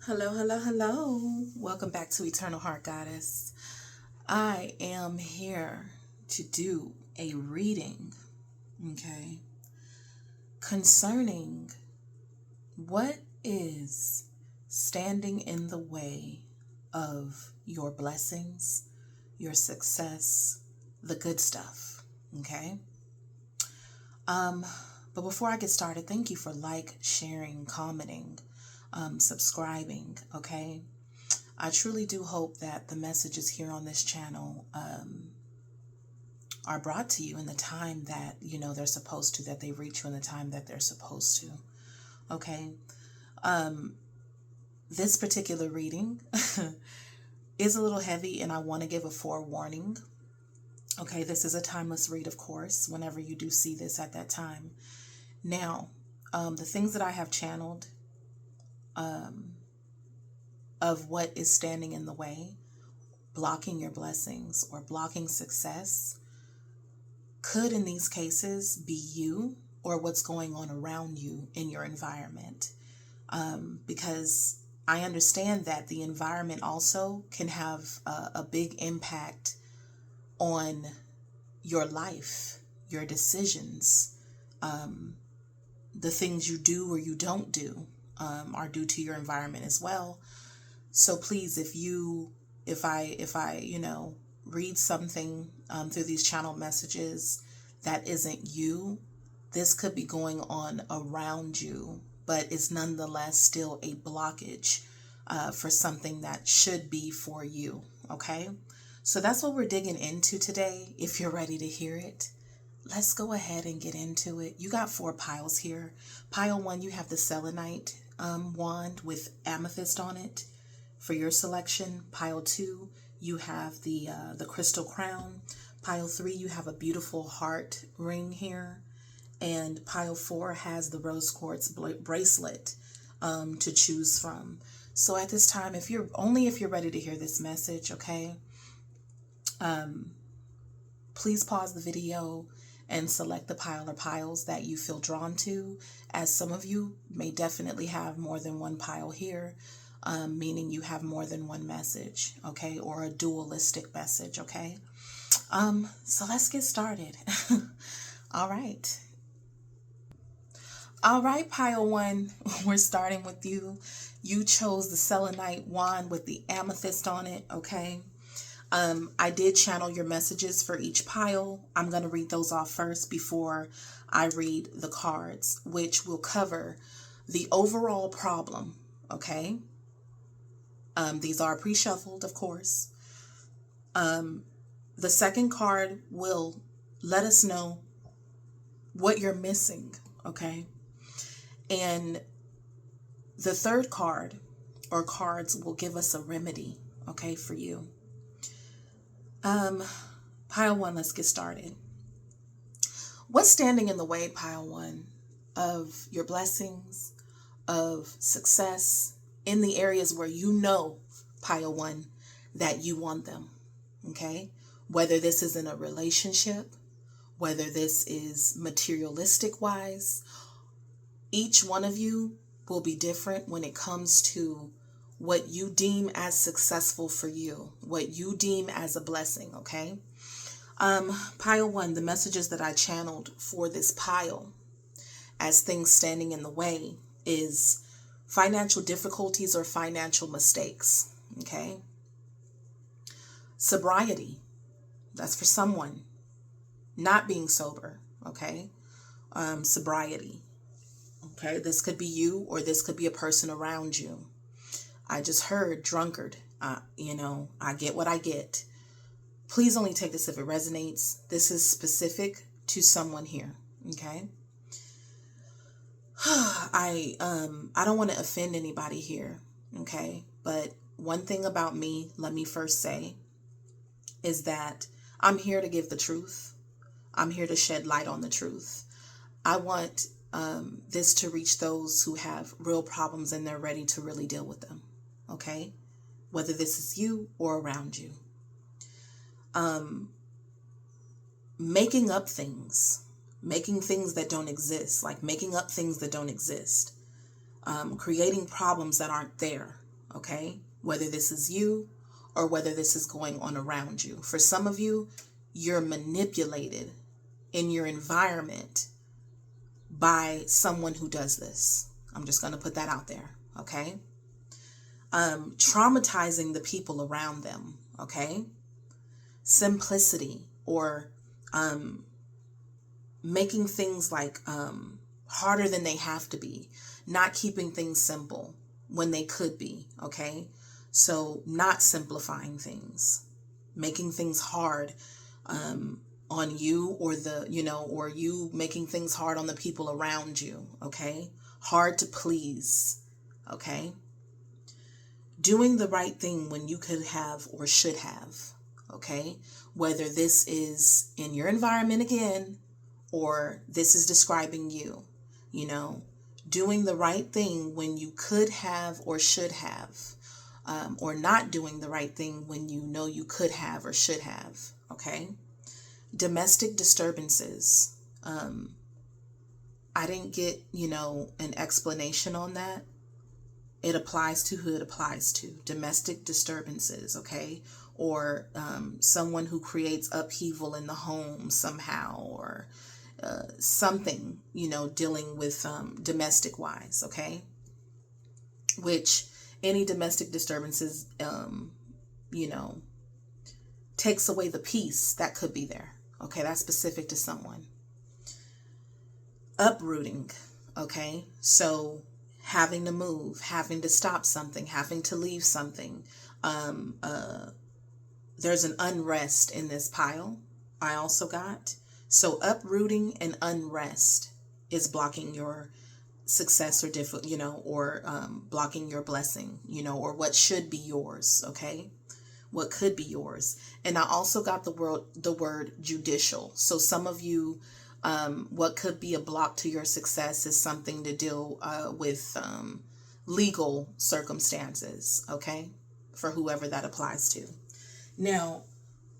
Hello, hello, hello. Welcome back to Eternal Heart Goddess. I am here to do a reading, okay, concerning what is standing in the way of your blessings, your success, the good stuff, okay? Um, but before I get started, thank you for sharing, commenting, subscribing, okay? I truly do hope that the messages here on this channel are brought to you in the time that, they're supposed to, that they reach you in the time that they're supposed to, okay? This particular reading is a little heavy, and I want to give a forewarning. Okay, this is a timeless read, of course, whenever you do see this at that time. Now, the things that I have channeled of what is standing in the way, blocking your blessings or blocking success, could in these cases be you or what's going on around you in your environment. Because I understand that the environment also can have a big impact on your life, your decisions, the things you do or you don't do are due to your environment as well. So please, if I read something through these channel messages that isn't you, this could be going on around you, but it's nonetheless still a blockage for something that should be for you. Okay, so that's what we're digging into today. If you're ready to hear it, let's go ahead and get into it. You got 4 piles here. Pile 1, you have the selenite wand with amethyst on it. For your selection. Pile 2, you have the crystal crown. Pile 3, you have a beautiful heart ring here. And pile 4 has the rose quartz bracelet to choose from. So at this time, if you're ready to hear this message, okay, please pause the video and select the pile or piles that you feel drawn to, as some of you may definitely have more than one pile here. Meaning you have more than one message, okay, or a dualistic message, okay? So let's get started. All right. All right, pile 1, we're starting with you. You chose the selenite wand with the amethyst on it, okay? I did channel your messages for each pile. I'm going to read those off first before I read the cards, which will cover the overall problem, okay? These are pre-shuffled, of course. The second card will let us know what you're missing, okay? And the third card or cards will give us a remedy, okay, for you. Pile 1, let's get started. What's standing in the way, pile 1, of your blessings, of success, in the areas where you know, pile 1, that you want them, okay? Whether this is in a relationship, whether this is materialistic wise, each one of you will be different when it comes to what you deem as successful for you, what you deem as a blessing, okay? Pile 1, the messages that I channeled for this pile as things standing in the way is financial difficulties or financial mistakes, okay? Sobriety, that's for someone. Not being sober, okay? Sobriety, okay? This could be you or this could be a person around you. I just heard drunkard. I get what I get. Please only take this if it resonates. This is specific to someone here, okay? I don't want to offend anybody here, okay? But one thing about me, let me first say, is that I'm here to give the truth. I'm here to shed light on the truth. I want this to reach those who have real problems and they're ready to really deal with them, okay? Whether this is you or around you. Making up things, making things that don't exist, like making up things that don't exist, creating problems that aren't there, okay? Whether this is you or whether this is going on around you. For some of you, you're manipulated in your environment by someone who does this. I'm just going to put that out there, okay? Traumatizing the people around them, okay? Simplicity, or making things like harder than they have to be, not keeping things simple when they could be, okay? So not simplifying things, making things hard on you, or or you making things hard on the people around you, okay? Hard to please, okay? Doing the right thing when you could have or should have, okay? Whether this is in your environment again, or this is describing you, doing the right thing when you could have or should have, or not doing the right thing when you know you could have or should have, okay? Domestic disturbances. I didn't get, an explanation on that. It applies to who it applies to. Domestic disturbances, okay? Or someone who creates upheaval in the home somehow, or something, dealing with domestic wise, okay? Which any domestic disturbances, takes away the peace that could be there. Okay, that's specific to someone. Uprooting, okay? So having to move, having to stop something, having to leave something. There's an unrest in this pile I also got. So uprooting and unrest is blocking your success, or blocking your blessing, or what should be yours, okay? What could be yours. And I also got the word judicial. So some of you, what could be a block to your success is something to deal with legal circumstances, okay? For whoever that applies to. Now,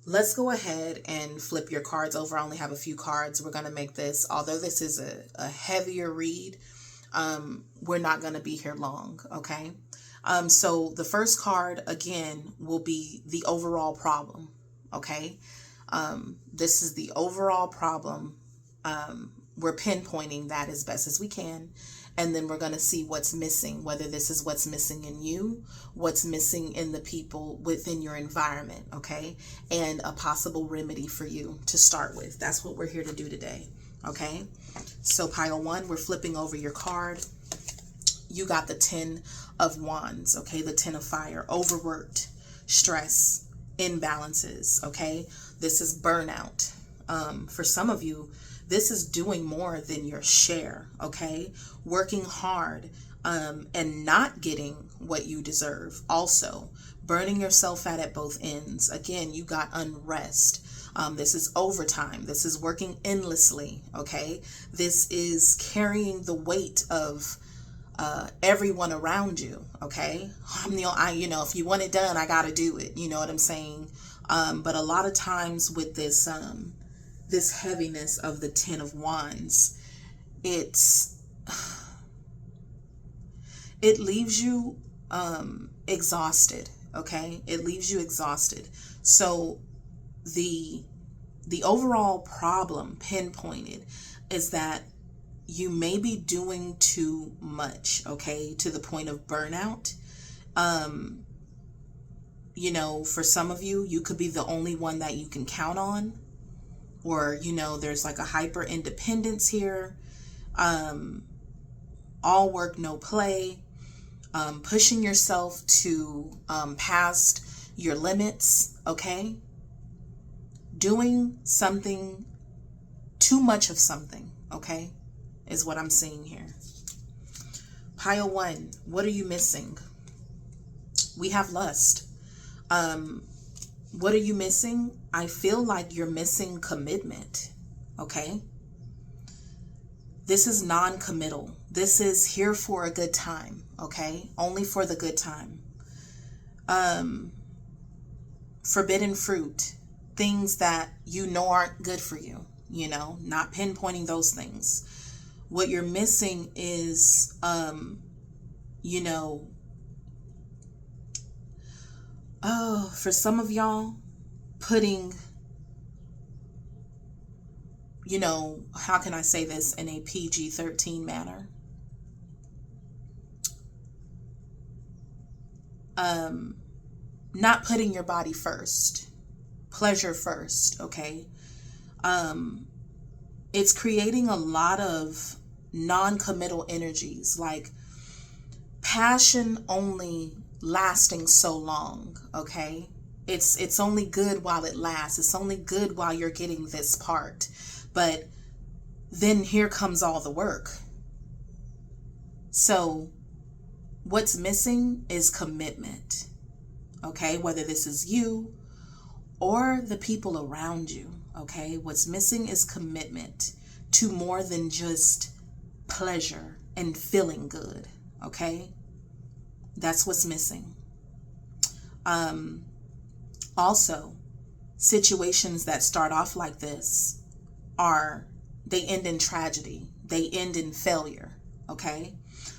let's go ahead and flip your cards over. I only have a few cards. We're going to make this, although this is a heavier read, we're not going to be here long, okay? So the first card, again, will be the overall problem, okay? This is the overall problem. We're pinpointing that as best as we can. And then we're going to see what's missing, whether this is what's missing in you, what's missing in the people within your environment, okay? And a possible remedy for you to start with. That's what we're here to do today, okay? So pile 1, we're flipping over your card. You got the 10 of Wands, okay? The 10 of Fire, overworked, stress, imbalances, okay? This is burnout. For some of you, this is doing more than your share, okay? Working hard and not getting what you deserve. Also, burning yourself out at both ends. Again, you got unrest. This is overtime. This is working endlessly, okay? This is carrying the weight of everyone around you, okay? If you want it done, I got to do it. You know what I'm saying? But a lot of times with this heaviness of the 10 of Wands, it leaves you exhausted, okay? It leaves you exhausted. So the overall problem pinpointed is that you may be doing too much, okay, to the point of burnout. For some of you, you could be the only one that you can count on, or, there's like a hyper independence here. All work, no play, pushing yourself to past your limits, okay? Doing something, too much of something, okay, is what I'm seeing here. Pile 1, what are you missing? We have lust. What are you missing? I feel like you're missing commitment, okay? This is non-committal. This is here for a good time, okay? Only for the good time. Forbidden fruit, things that you know aren't good for you, not pinpointing those things. What you're missing is, Oh, for some of y'all, putting, how can I say this in a PG-13 manner? Not putting your body first, pleasure first, okay? It's creating a lot of non-committal energies, like passion only lasting so long, okay? It's only good while it lasts. It's only good while you're getting this part. But then here comes all the work. So what's missing is commitment, okay? Whether this is you or the people around you, okay? What's missing is commitment to more than just pleasure and feeling good, okay? That's what's missing. Also, situations that start off like this they end in tragedy. They end in failure, okay?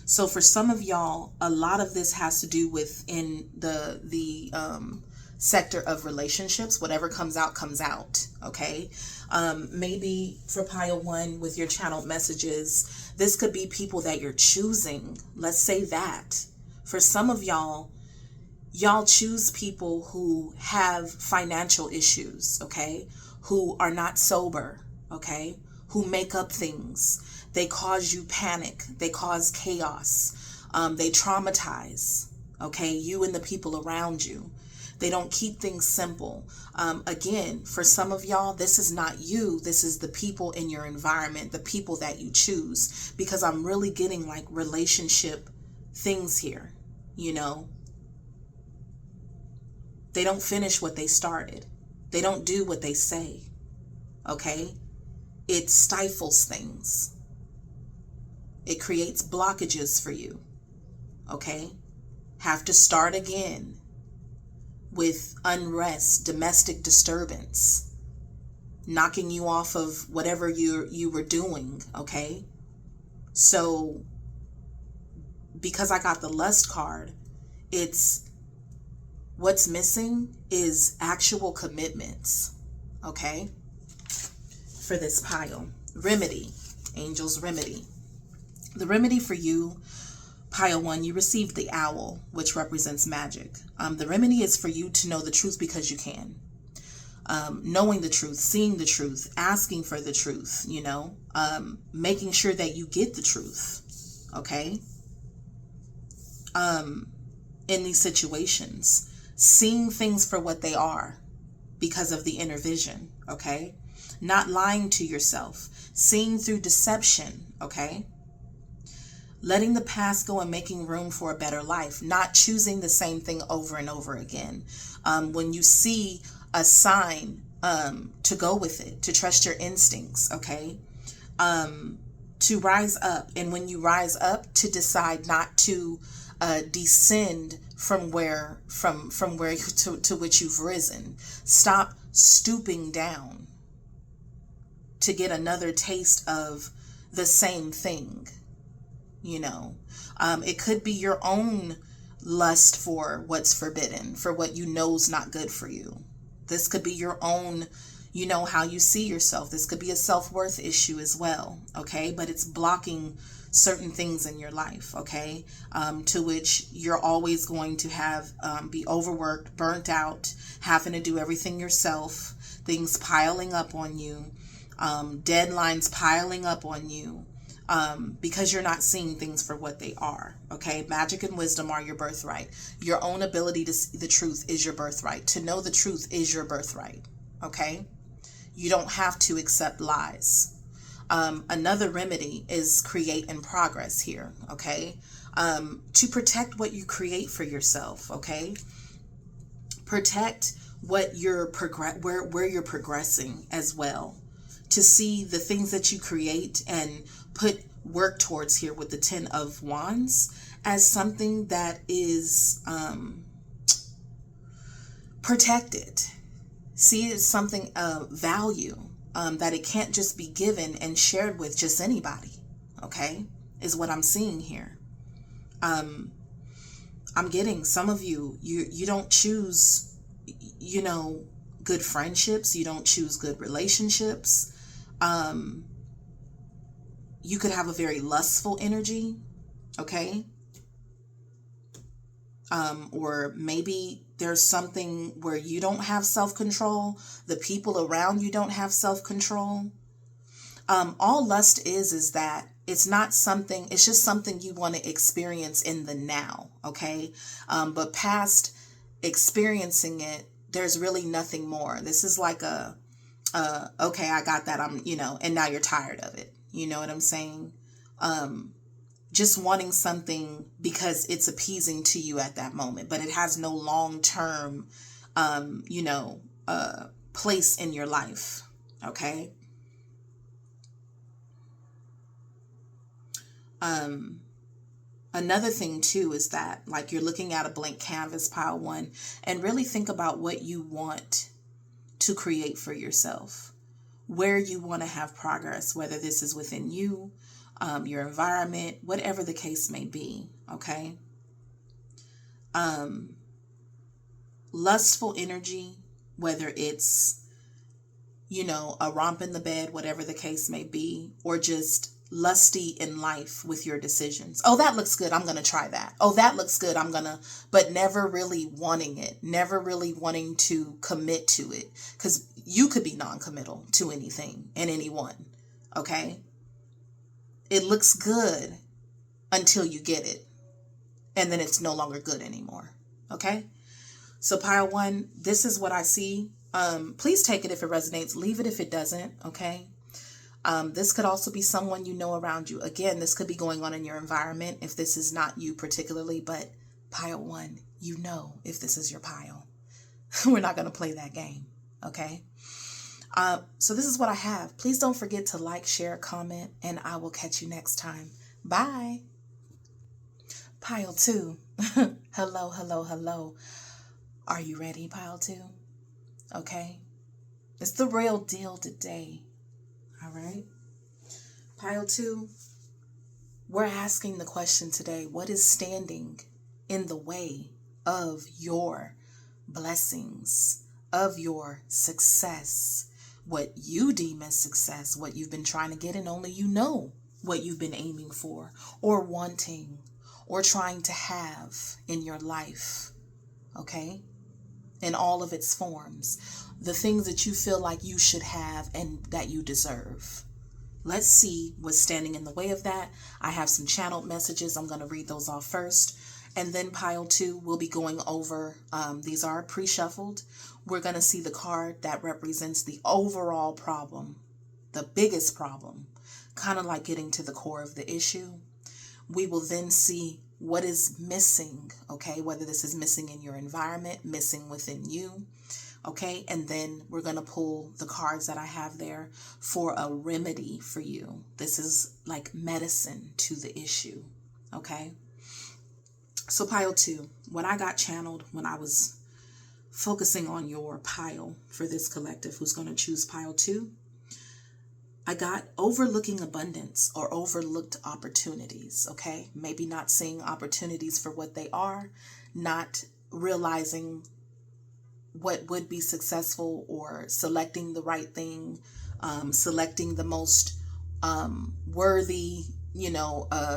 So for some of y'all, a lot of this has to do with in the sector of relationships. Whatever comes out, okay? Maybe for pile 1 with your channeled messages, this could be people that you're choosing. Let's say that. For some of y'all choose people who have financial issues, okay? Who are not sober, okay? Who make up things. They cause you panic. They cause chaos. They traumatize, okay? You and the people around you. They don't keep things simple. Again, for some of y'all, this is not you. This is the people in your environment, the people that you choose. Because I'm really getting like relationship things here, They don't finish what they started. They don't do what they say, okay? It stifles things. It creates blockages for you, okay? Have to start again with unrest, domestic disturbance, knocking you off of whatever you were doing, okay? So, because I got the lust card, what's missing is actual commitments, okay? For this pile. Remedy. Angel's remedy. The remedy for you, pile 1, you received the owl, which represents magic. The remedy is for you to know the truth because you can. Knowing the truth, seeing the truth, asking for the truth, making sure that you get the truth, okay? In these situations, seeing things for what they are because of the inner vision, okay? Not lying to yourself, seeing through deception, okay? Letting the past go and making room for a better life, not choosing the same thing over and over again. When you see a sign, to go with it, to trust your instincts, okay? To rise up, and when you rise up, to decide not to descend from where to which you've risen. Stop stooping down to get another taste of the same thing. It could be your own lust for what's forbidden, for what you know is not good for you. This could be your own, how you see yourself. This could be a self-worth issue as well, okay? But it's blocking certain things in your life, okay? To which you're always going to have, be overworked, burnt out, having to do everything yourself, things piling up on you, deadlines piling up on you, because you're not seeing things for what they are, okay? Magic and wisdom are your birthright. Your own ability to see the truth is your birthright. To know the truth is your birthright, okay? You don't have to accept lies. Another remedy is create in progress here, okay? To protect what you create for yourself, okay? Protect what you're where you're progressing as well. To see the things that you create and put work towards here with the 10 of Wands as something that is protected. See it as something of value, that it can't just be given and shared with just anybody, okay, is what I'm seeing here. I'm getting some of you don't choose, you know, good friendships. You don't choose good relationships. Um, you could have a very lustful energy, okay? Or maybe there's something where you don't have self-control. The people around you don't have self-control. All lust is that it's not something, it's just something you want to experience in the now, okay? But past experiencing it, there's really nothing more. This is like okay, I got that, and now you're tired of it. You know what I'm saying? Just wanting something because it's appeasing to you at that moment, but it has no long-term, place in your life, okay? Another thing too is that, like, you're looking at a blank canvas, pile one, and really think about what you want to create for yourself, where you want to have progress, whether this is within you, your environment, whatever the case may be, okay? Lustful energy, whether it's, a romp in the bed, whatever the case may be, or just lusty in life with your decisions. Oh, that looks good, I'm going to try that. Oh, that looks good, but never really wanting it, never really wanting to commit to it, because you could be non-committal to anything and anyone, okay? It looks good until you get it, and then it's no longer good anymore, okay? So pile one, this is what I see. Please take it if it resonates, leave it if it doesn't, okay? This could also be someone you know around you. Again, this could be going on in your environment if this is not you particularly, but pile one, you know if this is your pile. We're not going to play that game, okay? So this is what I have. Please don't forget to like, share, comment, and I will catch you next time. Bye. Pile two. Hello, hello, hello. Are you ready, pile two? Okay. It's the real deal today. All right. Pile two, we're asking the question today, what is standing in the way of your blessings, of your success, what you deem as success, what you've been trying to get, and only you know what you've been aiming for or wanting or trying to have in your life, okay? In all of its forms, the things that you feel like you should have and that you deserve. Let's see what's standing in the way of that. I have some channeled messages. I'm going to read those off first. And then pile two, we'll be going over, these are pre-shuffled. We're going to see the card that represents the overall problem, the biggest problem, kind of like getting to the core of the issue. We will then see what is missing, okay? Whether this is missing in your environment, missing within you, okay? And then we're going to pull the cards that I have there for a remedy for you. This is like medicine to the issue, okay? So pile two, what I got channeled when I was focusing on your pile for this collective who's going to choose pile two, I got overlooking abundance or overlooked opportunities, okay? Maybe not seeing opportunities for what they are, not realizing what would be successful or selecting the right thing, selecting the most worthy,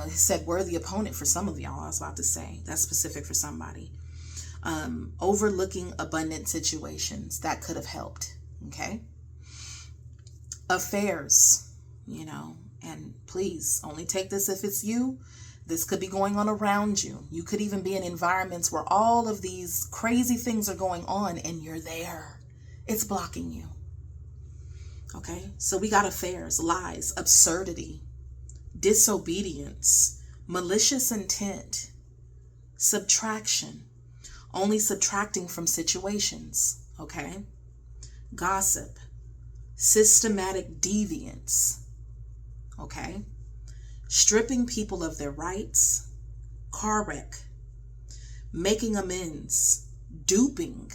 said worthy opponent for some of y'all, I was about to say. That's specific for somebody. Overlooking abundant situations that could have helped, okay? Affairs, and please only take this if it's you. This could be going on around you. You could even be in environments where all of these crazy things are going on and you're there. It's blocking you. Okay, so we got affairs, lies, absurdity, disobedience, malicious intent, subtraction, only subtracting from situations, okay? Gossip, systematic deviance, okay? Stripping people of their rights, car wreck, making amends, duping,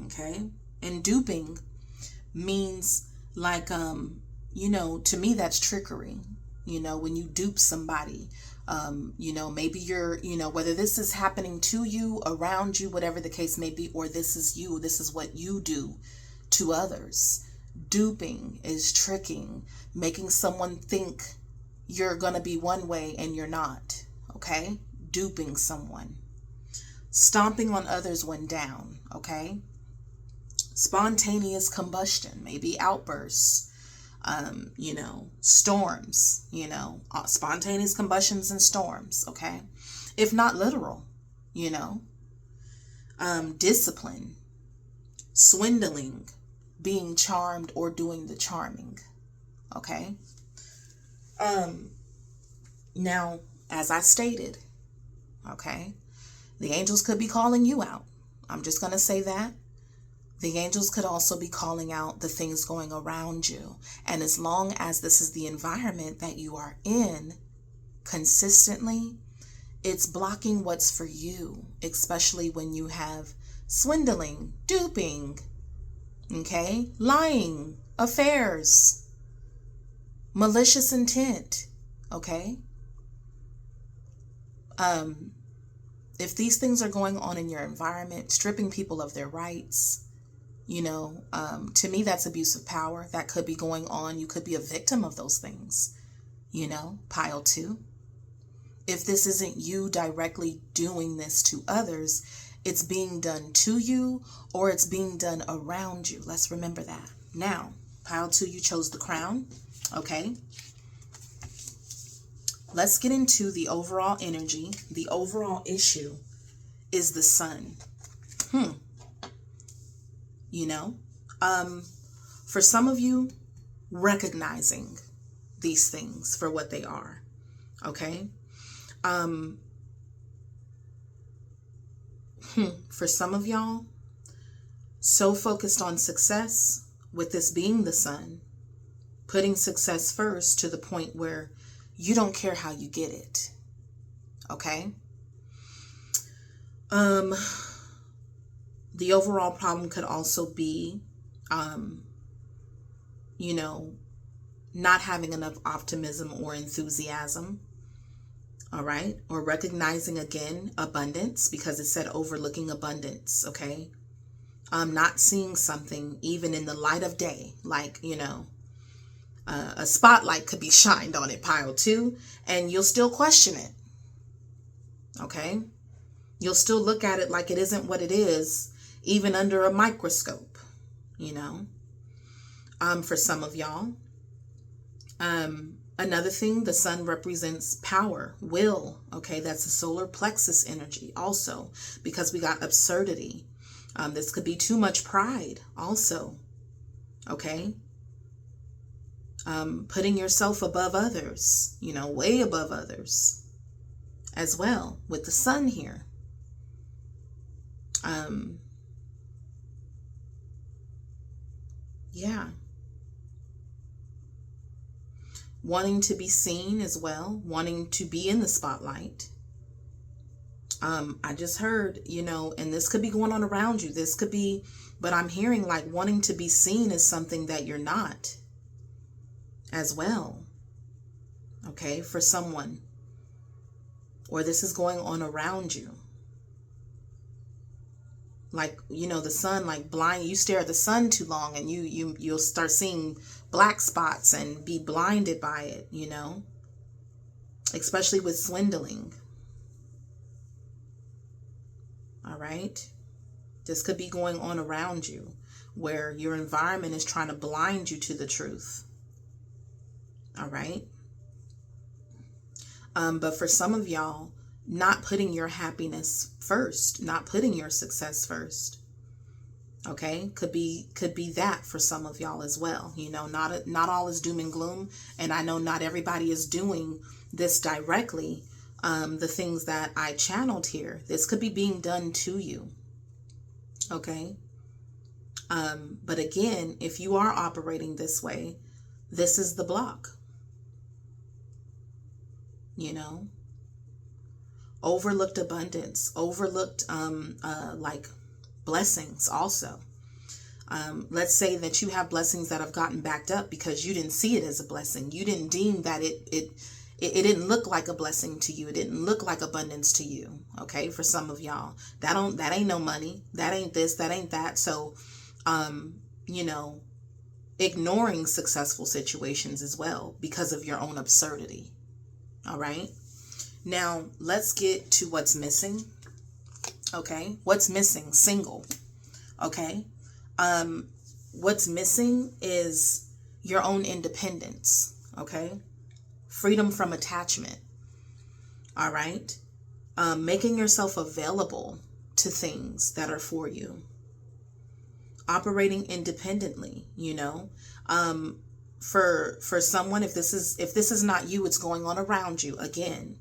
okay? And duping means like, to me that's trickery. When you dupe somebody, Maybe you're, whether this is happening to you, around you, whatever the case may be, or this is you, this is what you do to others. Duping is tricking, making someone think you're going to be one way and you're not. Okay? Duping someone. Stomping on others when down. Okay? Spontaneous combustion, maybe outbursts. Storms, spontaneous combustions and storms, okay? If not literal, discipline, swindling, being charmed or doing the charming, okay? Now, as I stated, okay, the angels could be calling you out. I'm just going to say that. The angels could also be calling out the things going around you. And as long as this is the environment that you are in consistently, it's blocking what's for you, especially when you have swindling, duping, okay, lying, affairs, malicious intent, okay? If these things are going on in your environment, stripping people of their rights, to me, that's abuse of power. That could be going on. You could be a victim of those things, pile 2. If this isn't you directly doing this to others, it's being done to you or it's being done around you. Let's remember that. Now, pile 2, you chose the crown. Okay. Let's get into the overall energy. The overall issue is the sun. For some of you, recognizing these things for what they are, okay? For some of y'all, so focused on success, with this being the sun, putting success first to the point where you don't care how you get it, okay? The overall problem could also be, not having enough optimism or enthusiasm, all right? Or recognizing, again, abundance, because it said overlooking abundance, okay? Not seeing something even in the light of day, like, a spotlight could be shined on it, pile 2, and you'll still question it, okay? You'll still look at it like it isn't what it is, even under a microscope, for some of y'all. Another thing, the sun represents power, will, okay? That's the solar plexus energy also, because we got absurdity. This could be too much pride also, okay? Putting yourself above others, way above others as well with the sun here. Yeah. Wanting to be seen as well, wanting to be in the spotlight. I just heard, and this could be going on around you. This could be, but I'm hearing like wanting to be seen as something that you're not as well. Okay, for someone. Or this is going on around you. Like, the sun, like blind, you stare at the sun too long and you'll start seeing black spots and be blinded by it, especially with swindling. All right. This could be going on around you where your environment is trying to blind you to the truth. All right. But for some of y'all, not putting your happiness first, not putting your success first. Okay, could be that for some of y'all as well. Not all is doom and gloom, and I know not everybody is doing this directly. The things that I channeled here, this could be being done to you. Okay, but again, if you are operating this way, this is the block. Overlooked abundance, overlooked like blessings also. Let's say that you have blessings that have gotten backed up because you didn't see it as a blessing. You didn't deem that it it didn't look like a blessing to you. It didn't look like abundance to you. Okay. For some of y'all, that ain't no money. That ain't this, that ain't that. So, you know, ignoring successful situations as well because of your own absurdity. All right. Now let's get to what's missing. Okay. What's missing? Single. Okay. What's missing is your own independence. Okay. Freedom from attachment. All right. Making yourself available to things that are for you. Operating independently, you know. For someone, if this is not you, it's going on around you. Again,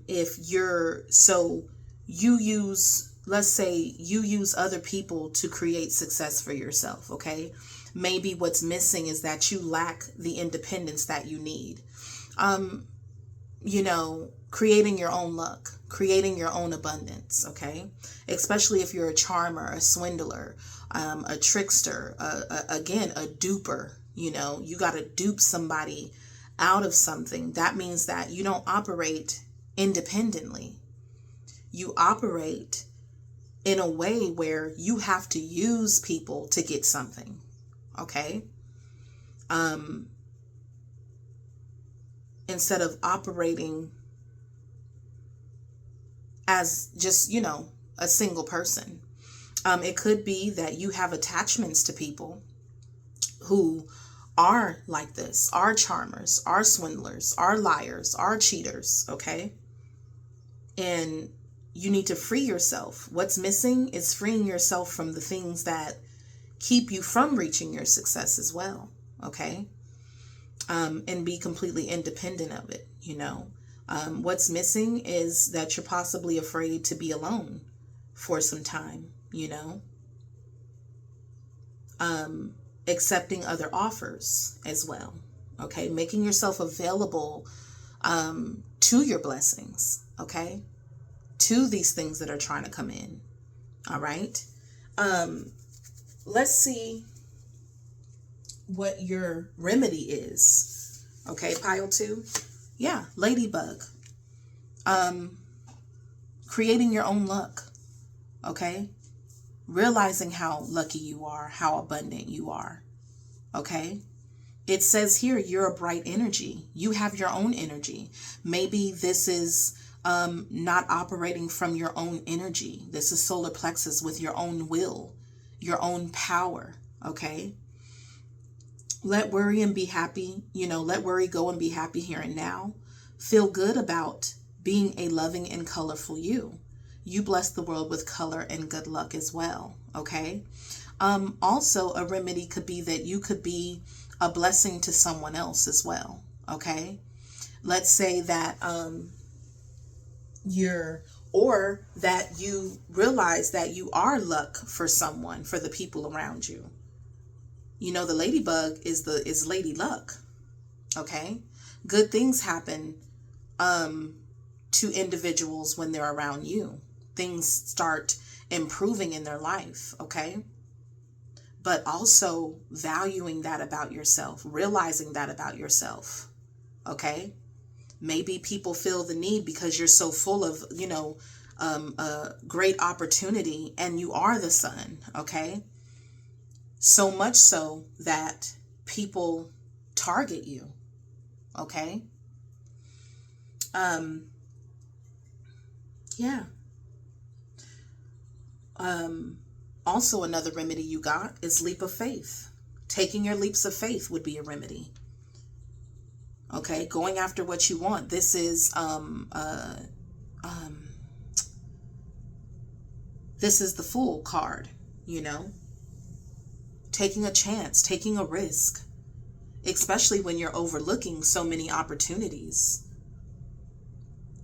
if you're, so you use, let's say you use other people to create success for yourself. Okay. Maybe what's missing is that you lack the independence that you need. You know, creating your own luck, creating your own abundance. Okay. Especially if you're a charmer, a swindler, a trickster, again, a duper. You know, you got to dupe somebody out of something. That means that you don't operate independently. You operate in a way where you have to use people to get something. Okay. Instead of operating as just, you know, a single person. It could be that you have attachments to people who are like this, are charmers, are swindlers, are liars, are cheaters. Okay. And you need to free yourself. What's missing is freeing yourself from the things that keep you from reaching your success as well. Okay. And be completely independent of it. You know, what's missing is that you're possibly afraid to be alone for some time, you know, accepting other offers as well. Okay. Making yourself available, to your blessings. Okay. To these things that are trying to come in. All right. Let's see what your remedy is. Okay, pile 2. Yeah, ladybug. Creating your own luck. Okay? Realizing how lucky you are, how abundant you are. Okay? It says here you're a bright energy. You have your own energy. Maybe this is not operating from your own energy. This is solar plexus with your own will, your own power. Okay? Let worry and be happy, you know, let worry go and be happy here and now. Feel good about being a loving and colorful you. You bless the world with color and good luck as well. Okay. Also a remedy could be that you could be a blessing to someone else as well. Okay. Let's say that, or that you realize that you are luck for someone, for the people around you. You know, the ladybug is lady luck. Okay. Good things happen, to individuals when they're around you. Things start improving in their life. Okay. But also valuing that about yourself, realizing that about yourself. Okay. Maybe people feel the need because you're so full of, you know, great opportunity, and you are the sun. Okay. So much so that people target you. Okay. Yeah. Also another remedy you got is leap of faith. Taking your leaps of faith would be a remedy. Okay. Going after what you want. This is, this is the Fool card, you know. Taking a chance, taking a risk, especially when you're overlooking so many opportunities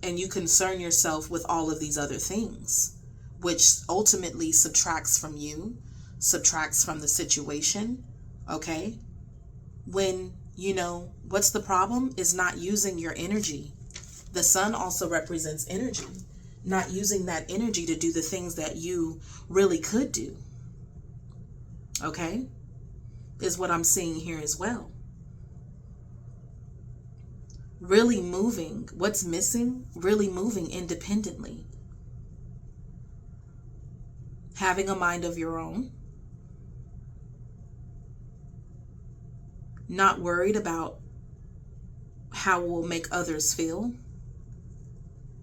and you concern yourself with all of these other things, which ultimately subtracts from you, subtracts from the situation. Okay. When, you know, what's the problem is not using your energy. The sun also represents energy, not using that energy to do the things that you really could do. Okay, is what I'm seeing here as well. really moving, what's missing, really moving independently. Having a mind of your own. Not worried about how it will make others feel.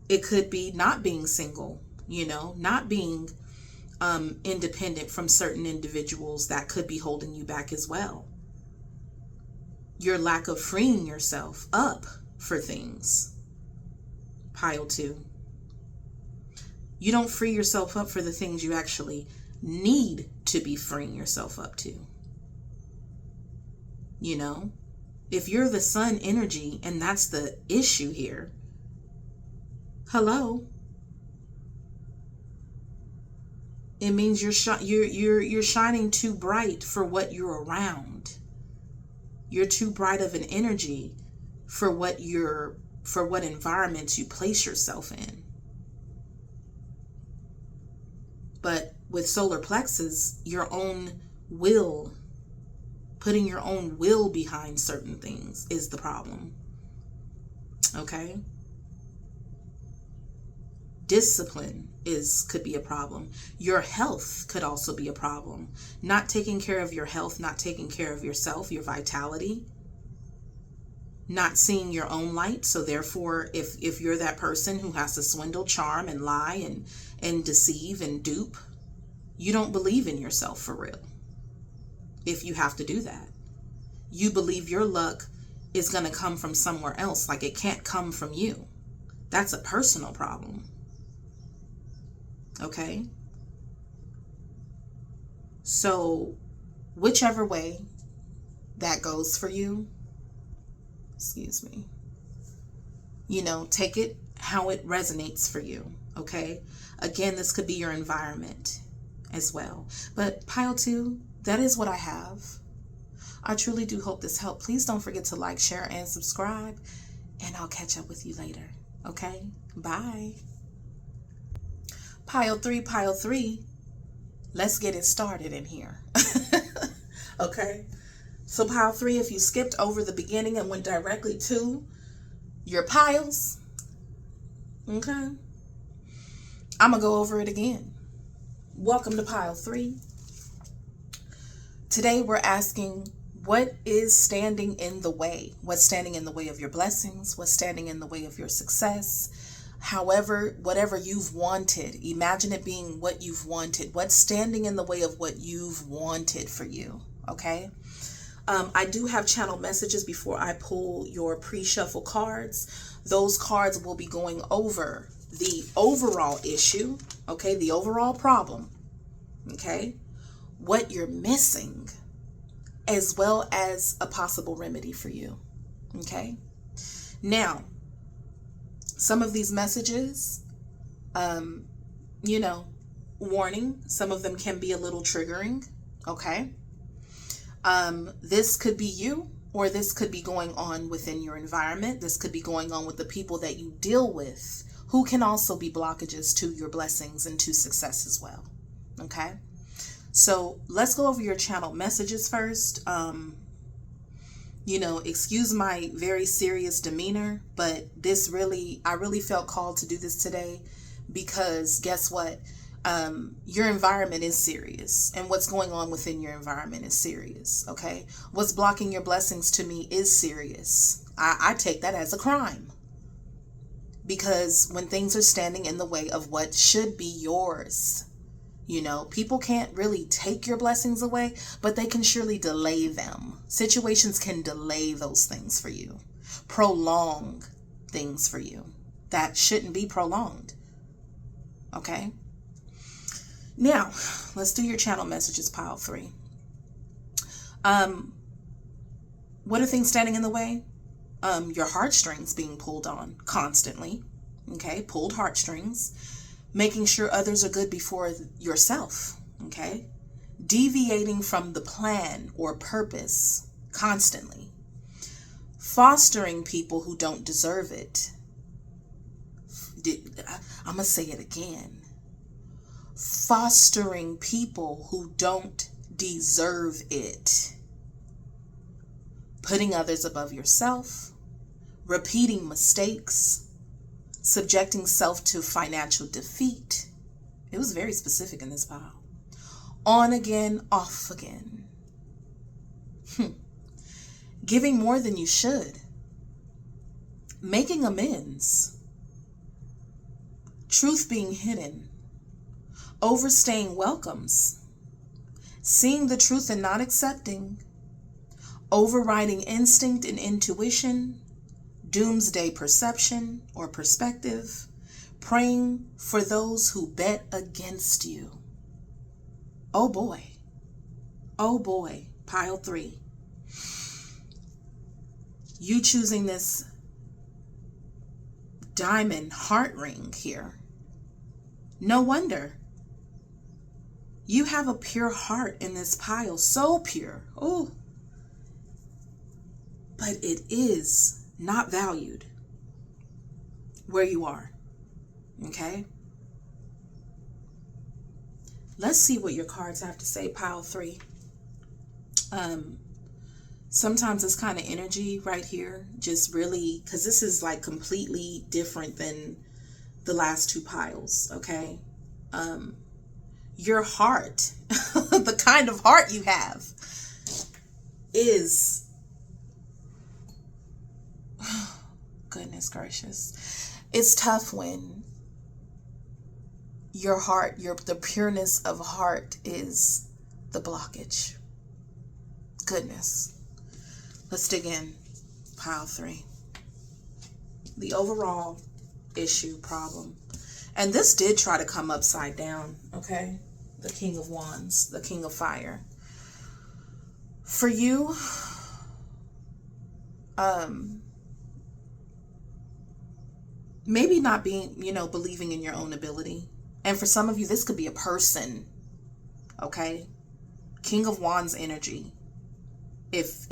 It could be not being single, not being independent from certain individuals that could be holding you back as well. Your lack of freeing yourself up for things. Pile 2. You don't free yourself up for the things you actually need to be freeing yourself up to. If you're the sun energy and that's the issue here, hello, it means you're shining too bright for what you're around. You're too bright of an energy for what environments you place yourself in. But with solar plexus, your own will, putting your own will behind certain things is the problem. Okay? Discipline could be a problem. Your health could also be a problem. Not taking care of your health, not taking care of yourself, your vitality, not seeing your own light. So therefore, if you're that person who has to swindle, charm, and lie and deceive and dupe, you don't believe in yourself for real. If you have to do that, you believe your luck is going to come from somewhere else, like it can't come from you. That's a personal problem. Okay? So whichever way that goes for you, excuse me, take it how it resonates for you. Okay? Again, this could be your environment as well. But pile 2, that is what I have. I truly do hope this helped. Please don't forget to like, share, and subscribe. And I'll catch up with you later. Okay? Bye. Pile 3. Let's get it started in here. Okay? So pile 3, if you skipped over the beginning and went directly to your piles, okay, I'm going to go over it again. Welcome to pile 3. Today we're asking, what is standing in the way? What's standing in the way of your blessings? What's standing in the way of your success? However, whatever you've wanted, imagine it being what you've wanted. What's standing in the way of what you've wanted for you? Okay. I do have channel messages before I pull your pre-shuffle cards. Those cards will be going over the overall issue. Okay. The overall problem. Okay. What you're missing, as well as a possible remedy for you. Okay. Now, some of these messages, warning, some of them can be a little triggering. Okay. This could be you, or this could be going on within your environment. This could be going on with the people that you deal with, who can also be blockages to your blessings and to success as well. Okay. So let's go over your channel messages first. Excuse my very serious demeanor, but I really felt called to do this today because guess what? Your environment is serious, and what's going on within your environment is serious. Okay. What's blocking your blessings to me is serious. I take that as a crime, because when things are standing in the way of what should be yours, people can't really take your blessings away, but they can surely delay them. Situations can delay those things for you, prolong things for you that shouldn't be prolonged. Okay. Now, let's do your channel messages, pile 3. What are things standing in the way? Your heartstrings being pulled on constantly. Okay. Pulled heartstrings. Making sure others are good before yourself, okay? Deviating from the plan or purpose constantly. Fostering people who don't deserve it. I'm going to say it again. Fostering people who don't deserve it. Putting others above yourself. repeating mistakes, subjecting self to financial defeat. It was very specific in this pile. On again, off again. Giving more than you should. Making amends. Truth being hidden. Overstaying welcomes. Seeing the truth and not accepting. Overriding instinct and intuition. Doomsday perception or perspective. Praying for those who bet against you. Oh boy. Oh boy. Pile 3. You choosing this diamond heart ring here. No wonder. You have a pure heart in this pile. So pure. Oh. But it is not valued where you are. Okay? Let's see what your cards have to say, pile 3. Sometimes it's kind of energy right here, just really, because this is like completely different than the last 2 piles, okay? Your heart, the kind of heart you have is, goodness gracious, it's tough when your heart, the pureness of heart is the blockage. Goodness. Let's dig in. Pile 3. The overall issue, problem. And this did try to come upside down, okay? The King of Wands, the King of Fire. For you, maybe not being, believing in your own ability. And for some of you, this could be a person, okay? King of Wands energy. If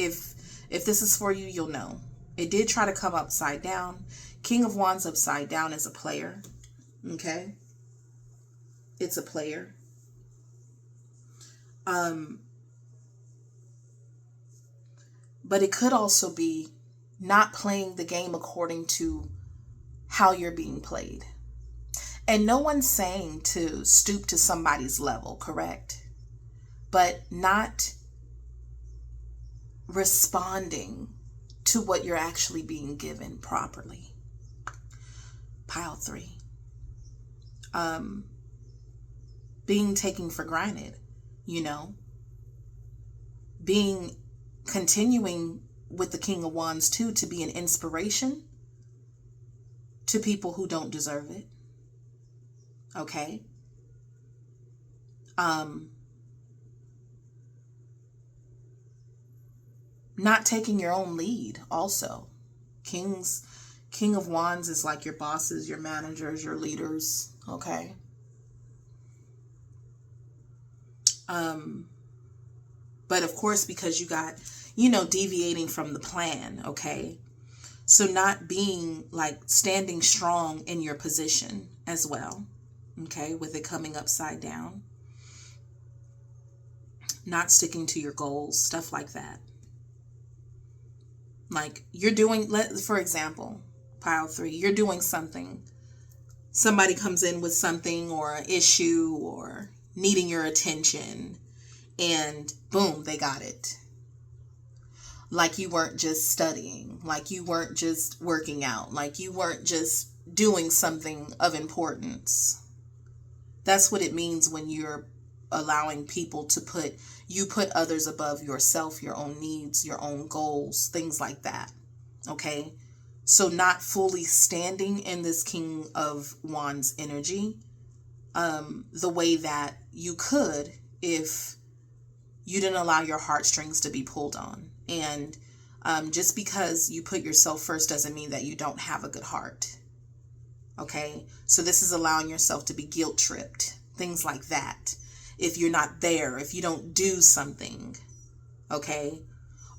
this is for you, you'll know. It did try to come upside down. King of Wands upside down is a player. Okay? It's a player. But it could also be not playing the game according to how you're being played. And no one's saying to stoop to somebody's level, correct? But not responding to what you're actually being given properly. Pile 3. Being taken for granted, continuing with the King of Wands too, to be an inspiration to people who don't deserve it. Okay? Not taking your own lead also. King of Wands is like your bosses, your managers, your leaders, okay? But of course, because you got, deviating from the plan, okay? So not being like standing strong in your position as well, okay? With it coming upside down. Not sticking to your goals, stuff like that. Like you're doing, for example, pile 3, you're doing something. Somebody comes in with something or an issue or needing your attention and boom, they got it. Like you weren't just studying, like you weren't just working out, like you weren't just doing something of importance. That's what it means when you're allowing people to put others above yourself, your own needs, your own goals, things like that. Okay? So not fully standing in this King of Wands energy the way that you could if you didn't allow your heartstrings to be pulled on. And just because you put yourself first doesn't mean that you don't have a good heart. Okay? So this is allowing yourself to be guilt tripped, things like that. If you're not there, if you don't do something, okay?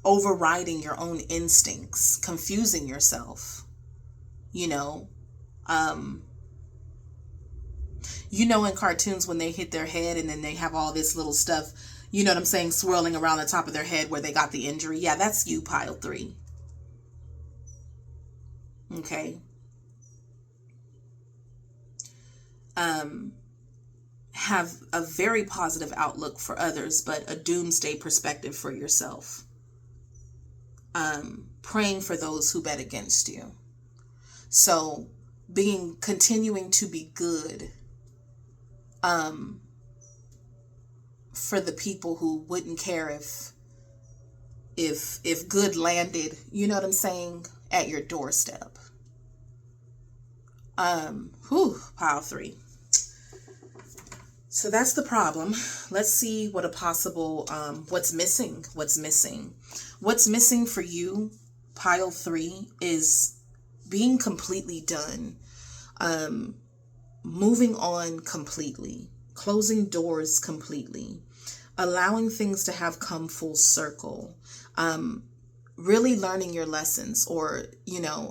Overriding your own instincts, confusing yourself, in cartoons when they hit their head and then they have all this little stuff, you know what I'm saying, swirling around the top of their head where they got the injury. Yeah, that's you, pile 3. Okay. Have a very positive outlook for others, but a doomsday perspective for yourself. Praying for those who bet against you. So continuing to be good for the people who wouldn't care if good landed, you know what I'm saying, at your doorstep. Pile 3. So that's the problem. Let's see what a possible, what's missing. What's missing for you, pile 3, is being completely done. Moving on completely. Closing doors completely. Allowing things to have come full circle. Really learning your lessons, or,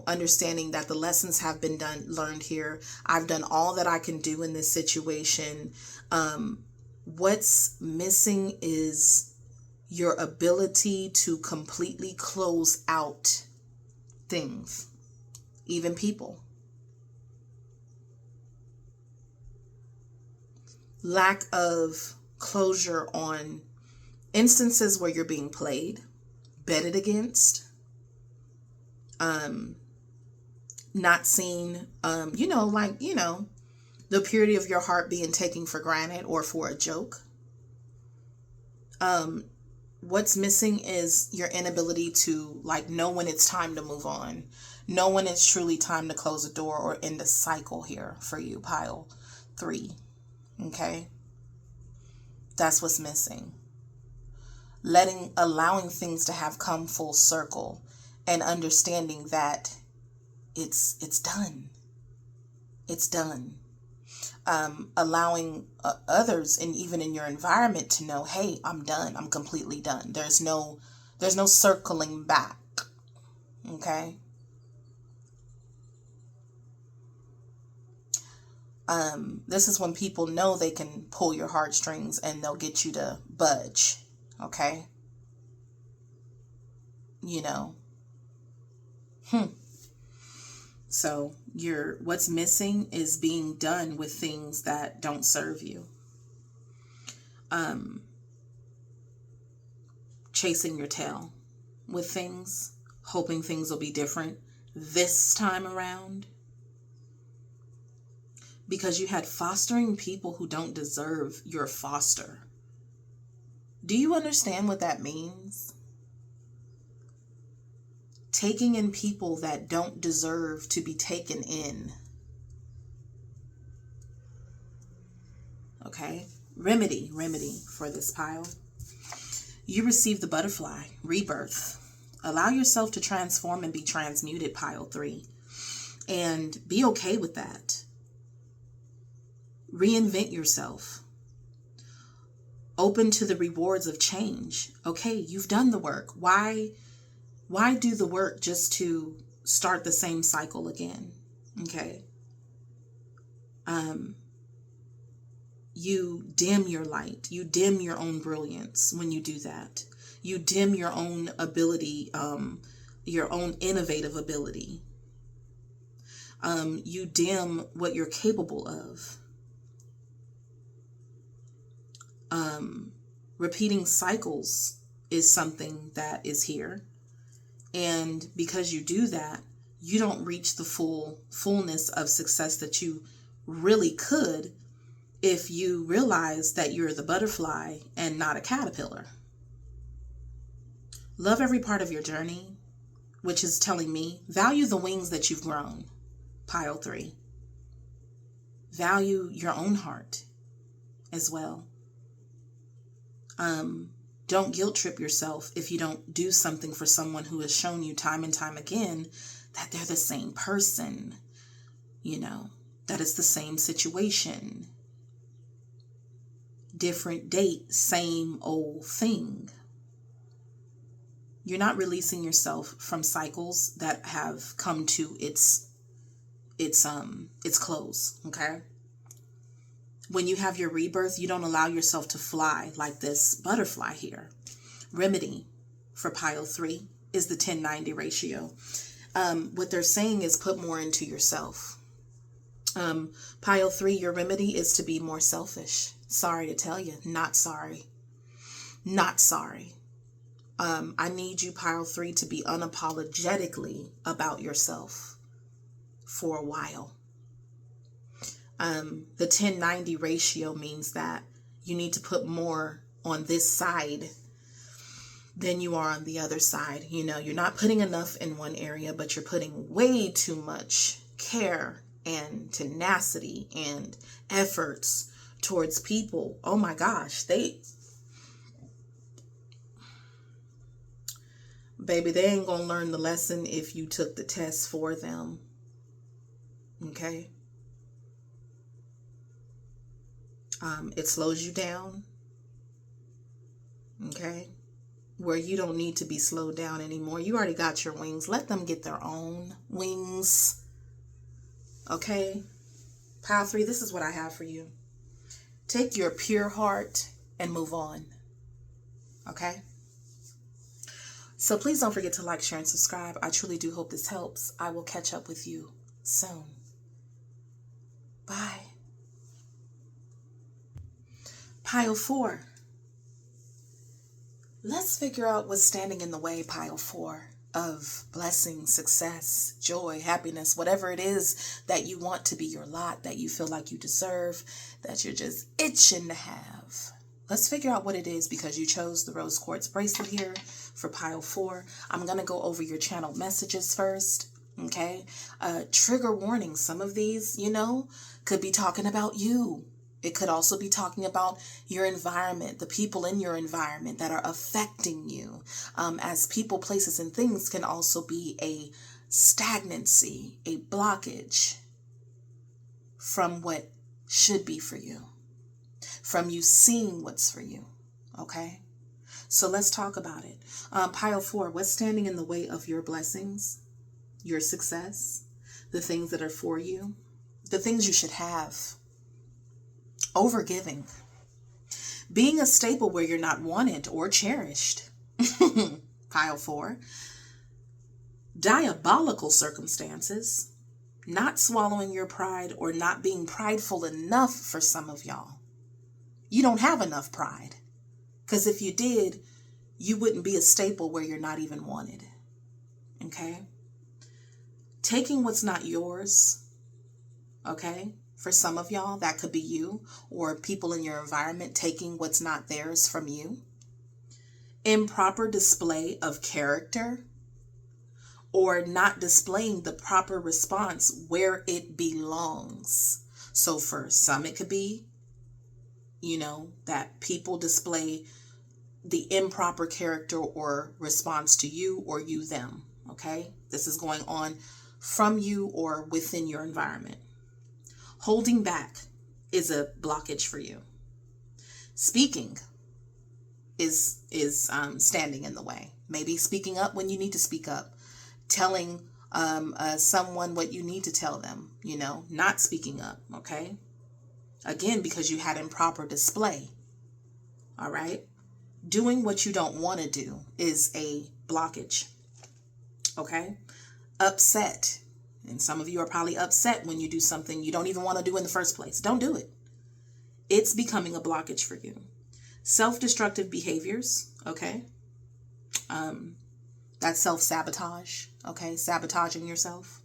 understanding that the lessons have been learned here. I've done all that I can do in this situation. What's missing is your ability to completely close out things, even people. Lack of closure on instances where you're being played, betted against, not seen, the purity of your heart being taken for granted or for a joke. What's missing is your inability to know when it's time to move on, know when it's truly time to close a door or end a cycle here for you, pile 3. Okay, that's what's missing. Allowing things to have come full circle, and understanding that it's done. It's done. Allowing others, and even in your environment, to know, hey, I'm done. I'm completely done. There's no circling back. Okay. This is when people know they can pull your heartstrings and they'll get you to budge. Okay. So what's missing is being done with things that don't serve you. Chasing your tail with things, hoping things will be different this time around. Because you had fostering people who don't deserve your foster. Do you understand what that means? Taking in people that don't deserve to be taken in. Okay? Remedy for this pile. You receive the butterfly, rebirth. Allow yourself to transform and be transmuted, pile 3. And be okay with that. Reinvent yourself. Open to the rewards of change. Okay, you've done the work. Why do the work just to start the same cycle again? Okay. You dim your light. You dim your own brilliance when you do that. You dim your own ability, your own innovative ability. You dim what you're capable of. Repeating cycles is something that is here. And because you do that, you don't reach the fullness of success that you really could if you realize that you're the butterfly and not a caterpillar. Love every part of your journey, which is telling me, value the wings that you've grown, pile 3. Value your own heart as well. Don't guilt trip yourself if you don't do something for someone who has shown you time and time again that they're the same person, that it's the same situation. Different date, same old thing. You're not releasing yourself from cycles that have come to its close, okay? When you have your rebirth, you don't allow yourself to fly like this butterfly here. Remedy for pile 3 is the 10-90 ratio. What they're saying is put more into yourself. Pile 3, your remedy is to be more selfish. Sorry to tell you, not sorry. Not sorry. I need you, Pile 3, to be unapologetically about yourself for a while. The 10-90 ratio means that you need to put more on this side than you are on the other side. You know, you're not putting enough in one area, but you're putting way too much care and tenacity and efforts towards people. Oh my gosh, baby, they ain't gonna learn the lesson if you took the test for them. Okay? It slows you down. Okay? Where you don't need to be slowed down anymore. You already got your wings. Let them get their own wings. Okay? Pile 3, this is what I have for you. Take your pure heart and move on. Okay? So please don't forget to like, share, and subscribe. I truly do hope this helps. I will catch up with you soon. Bye. Pile 4. Let's figure out what's standing in the way, Pile 4, of blessing, success, joy, happiness, whatever it is that you want to be your lot, that you feel like you deserve, that you're just itching to have. Let's figure out what it is, because you chose the rose quartz bracelet here for Pile 4. I'm going to go over your channel messages first. Okay. Trigger warning. Some of these, could be talking about you. It could also be talking about your environment, the people in your environment that are affecting you. As people, places, and things can also be a stagnancy, a blockage from what should be for you, from you seeing what's for you. Okay? So let's talk about it. Pile 4, what's standing in the way of your blessings, your success, the things that are for you, the things you should have? Overgiving. Being a staple where you're not wanted or cherished. Pile 4. Diabolical circumstances. Not swallowing your pride or not being prideful enough for some of y'all. You don't have enough pride. Because if you did, you wouldn't be a staple where you're not even wanted. Okay? Taking what's not yours. Okay? For some of y'all, that could be you or people in your environment taking what's not theirs from you. Improper display of character or not displaying the proper response where it belongs. So for some, it could be, that people display the improper character or response to you or you them. Okay? This is going on from you or within your environment. Holding back is a blockage for you. Speaking is standing in the way. Maybe speaking up when you need to speak up. Telling someone what you need to tell them, not speaking up, okay? Again, because you had improper display, all right? Doing what you don't want to do is a blockage, okay? Upset. And some of you are probably upset when you do something you don't even want to do in the first place. Don't do it. It's becoming a blockage for you. Self-destructive behaviors, okay? That's self-sabotage, okay? Sabotaging yourself.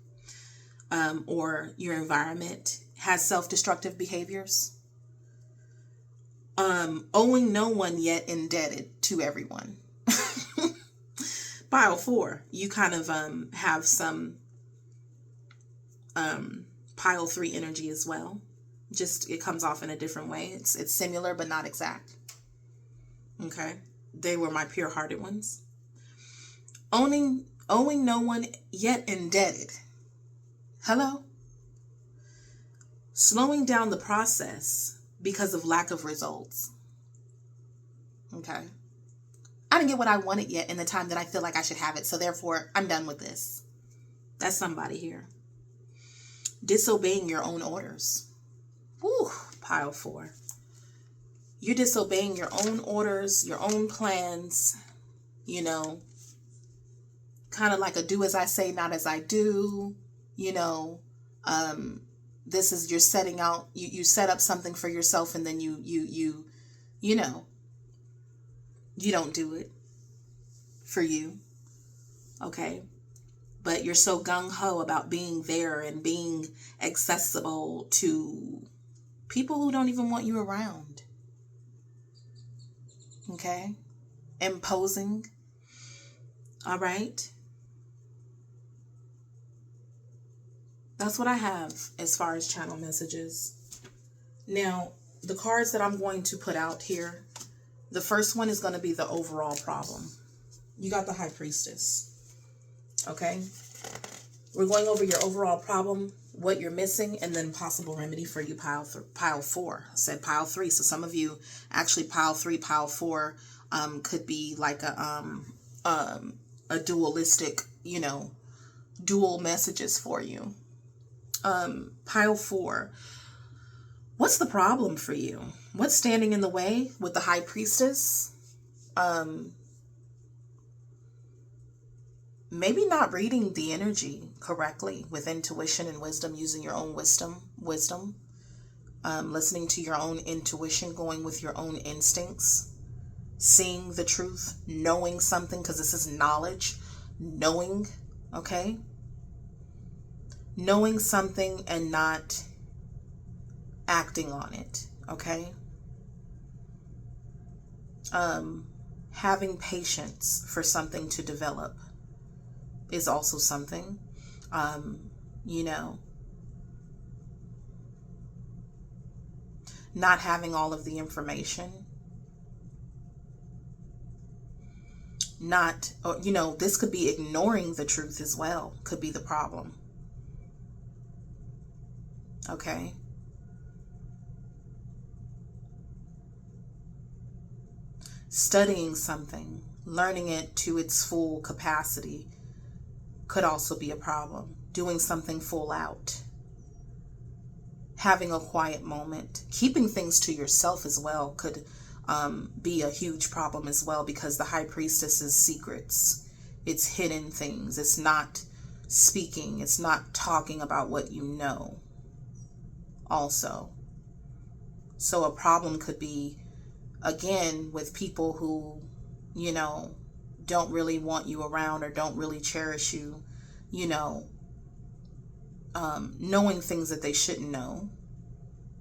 Or your environment has self-destructive behaviors. Owing no one yet indebted to everyone. Pile 4, you kind of have some Pile 3 energy as well. Just it comes off in a different way. It's similar but not exact. Okay, they were my pure-hearted ones. Owing no one yet indebted. Hello? Slowing down the process because of lack of results. Okay. I didn't get what I wanted yet in the time that I feel like I should have it, so therefore I'm done with this. That's somebody here. Disobeying your own orders. Woo, Pile 4. You're disobeying your own orders, your own plans, kind of like a do as I say, not as I do, you know. This is, you're setting out, you set up something for yourself, and then you know, you don't do it for you. Okay. But you're so gung-ho about being there and being accessible to people who don't even want you around. Okay? Imposing. All right? That's what I have as far as channel messages. Now, the cards that I'm going to put out here, the first one is going to be the overall problem. You got the High Priestess. Okay? We're going over your overall problem, what you're missing, and then possible remedy for you, pile 4. I said pile 3. So some of you, actually pile 3, pile 4 could be like a dualistic, you know, dual messages for you. Pile 4. What's the problem for you? What's standing in the way with the High Priestess? Maybe not reading the energy correctly with intuition and wisdom, using your own wisdom, listening to your own intuition, going with your own instincts, seeing the truth, knowing something, because this is knowledge, knowing, okay? Knowing something and not acting on it, okay? Having patience for something to develop is also something, you know, not having all of the information, not, or, you know, this could be ignoring the truth as well, could be the problem. Okay. Studying something, learning it to its full capacity could also be a problem. Doing something full out. Having a quiet moment. Keeping things to yourself as well could be a huge problem as well, because the High Priestess is secrets. It's hidden things. It's not speaking. It's not talking about what you know also. So a problem could be, again, with people who, you know, don't really want you around or don't really cherish you, you know, knowing things that they shouldn't know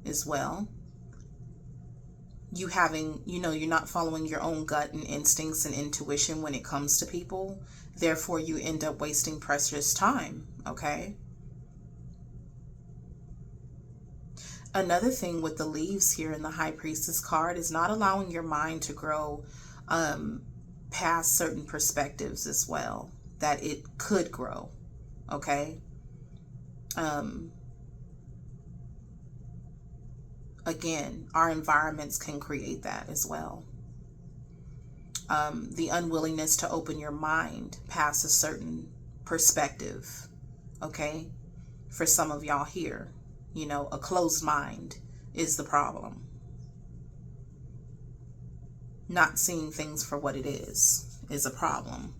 as well. You having, you know, you're not following your own gut and instincts and intuition when it comes to people. Therefore, you end up wasting precious time, okay? Another thing with the leaves here in the High Priestess card is not allowing your mind to grow past certain perspectives as well, that it could grow, okay? Again, our environments can create that as well. The unwillingness to open your mind past a certain perspective, okay? For some of y'all here, you know, a closed mind is the problem. Not seeing things for what it is a problem.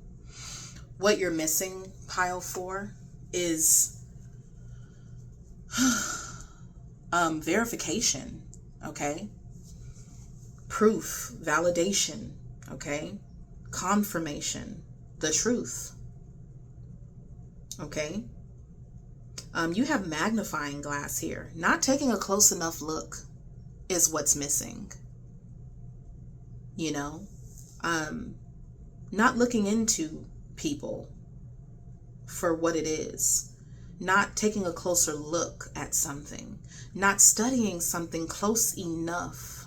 What you're missing, pile 4, is verification, okay? Proof, validation, okay? Confirmation, the truth, okay? You have magnifying glass here. Not taking a close enough look is what's missing, you know? Not looking into people for what it is. Not taking a closer look at something, not studying something close enough.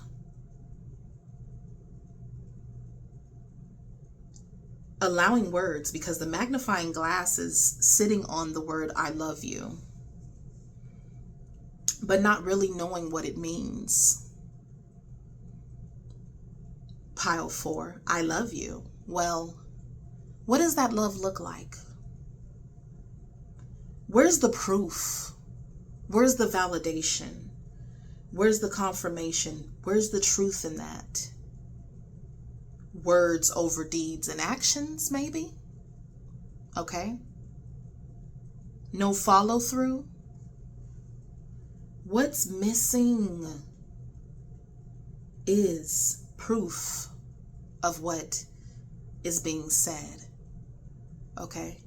Allowing words, because the magnifying glass is sitting on the word I love you, but not really knowing what it means. Pile 4, I love you. Well, what does that love look like? Where's the proof? Where's the validation? Where's the confirmation? Where's the truth in that? Words over deeds and actions, maybe? Okay? No follow through. What's missing is proof of what is being said. Okay?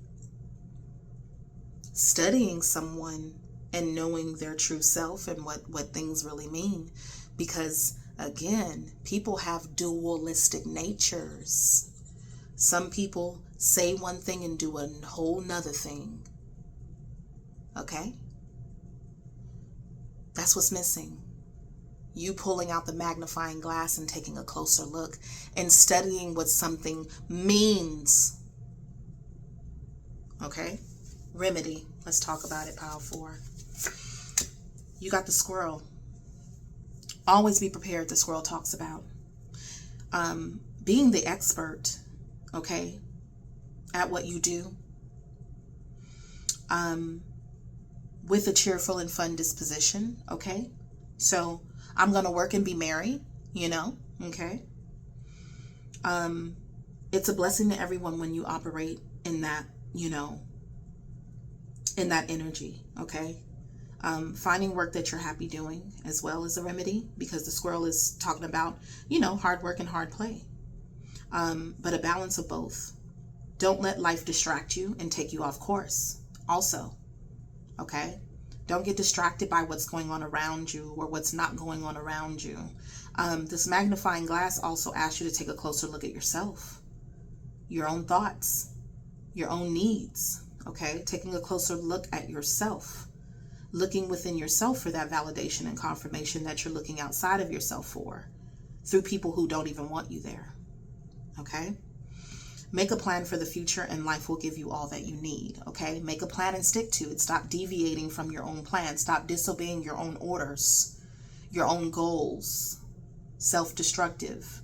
Studying someone and knowing their true self and what things really mean. Because again, people have dualistic natures. Some people say one thing and do a whole nother thing. Okay? That's what's missing. You pulling out the magnifying glass and taking a closer look and studying what something means. Okay? Remedy. Let's talk about it, pile 4. You got the squirrel. Always be prepared, the squirrel talks about. Being the expert, okay, at what you do. With a cheerful and fun disposition, okay? So I'm going to work and be merry, okay? It's a blessing to everyone when you operate in that, in that energy, okay? Finding work that you're happy doing as well as a remedy, because the squirrel is talking about, hard work and hard play. But a balance of both. Don't let life distract you and take you off course also, okay? Don't get distracted by what's going on around you or what's not going on around you. This magnifying glass also asks you to take a closer look at yourself, your own thoughts, your own needs, okay? Taking a closer look at yourself, looking within yourself for that validation and confirmation that you're looking outside of yourself for, through people who don't even want you there, okay? Make a plan for the future and life will give you all that you need, okay? Make a plan and stick to it. Stop deviating from your own plan. Stop disobeying your own orders, your own goals, self-destructive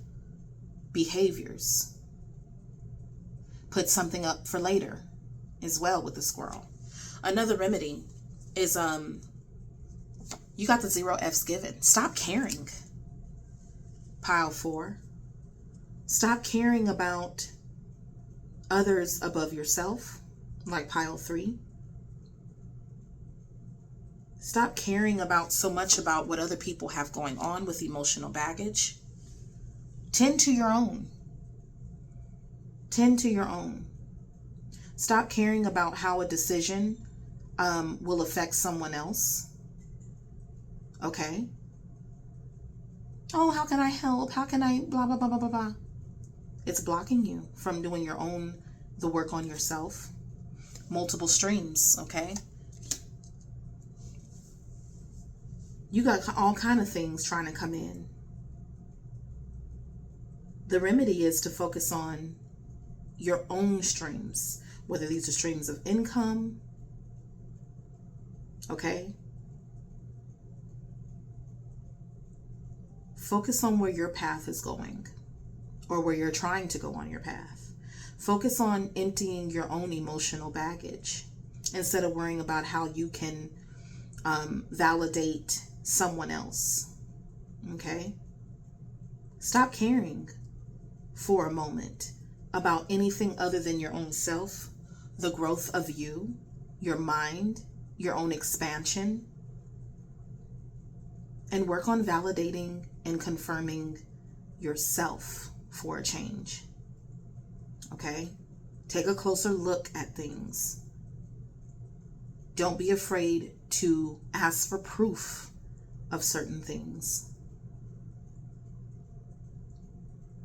behaviors. Put something up for later as well with the squirrel. Another remedy is you got the 0 F's given. Stop caring. Pile 4. Stop caring about others above yourself, like pile 3. Stop caring about so much about what other people have going on with emotional baggage. Tend to your own. Tend to your own. Stop caring about how a decision will affect someone else. Okay? Oh, how can I help? How can I blah, blah, blah, blah, blah, blah. It's blocking you from doing the work on yourself. Multiple streams, okay? You got all kind of things trying to come in. The remedy is to focus on your own streams, whether these are streams of income, okay? Focus on where your path is going, or where you're trying to go on your path. Focus on emptying your own emotional baggage instead of worrying about how you can validate someone else. Okay? Stop caring for a moment about anything other than your own self, the growth of you, your mind, your own expansion, and work on validating and confirming yourself for a change. Okay? Take a closer look at things. Don't be afraid to ask for proof of certain things,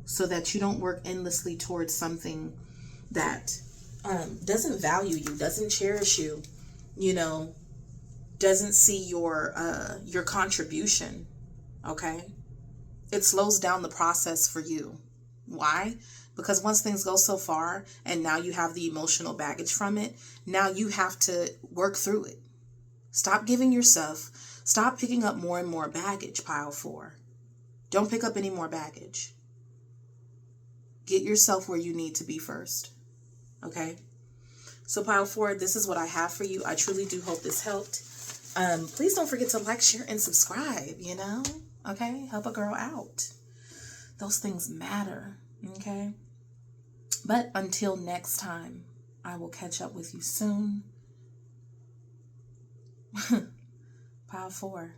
so that you don't work endlessly towards something that doesn't value you, doesn't cherish you, doesn't see your contribution. Okay? It slows down the process for you. Why? Because once things go so far and now you have the emotional baggage from it, now you have to work through it. Stop picking up more and more baggage, pile 4. Don't pick up any more baggage. Get yourself where you need to be first. Okay? So pile 4, this is what I have for you. I truly do hope this helped. Please don't forget to like, share, and subscribe, Okay? Help a girl out. Those things matter. Okay? But until next time, I will catch up with you soon. Pile 4.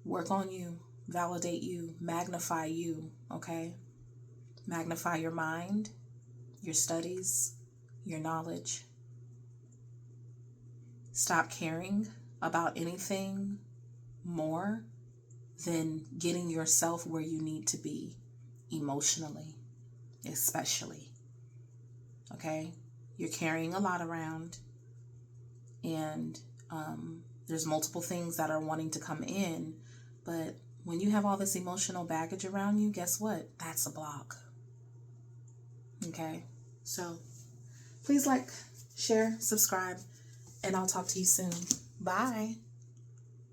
Work on you. Validate you. Magnify you. Okay? Magnify your mind, your studies, your knowledge. Stop caring about anything more than getting yourself where you need to be emotionally, especially. Okay? You're carrying a lot around, and there's multiple things that are wanting to come in, but when you have all this emotional baggage around you, guess what? That's a block. Okay? So please like, share, subscribe, and I'll talk to you soon. Bye.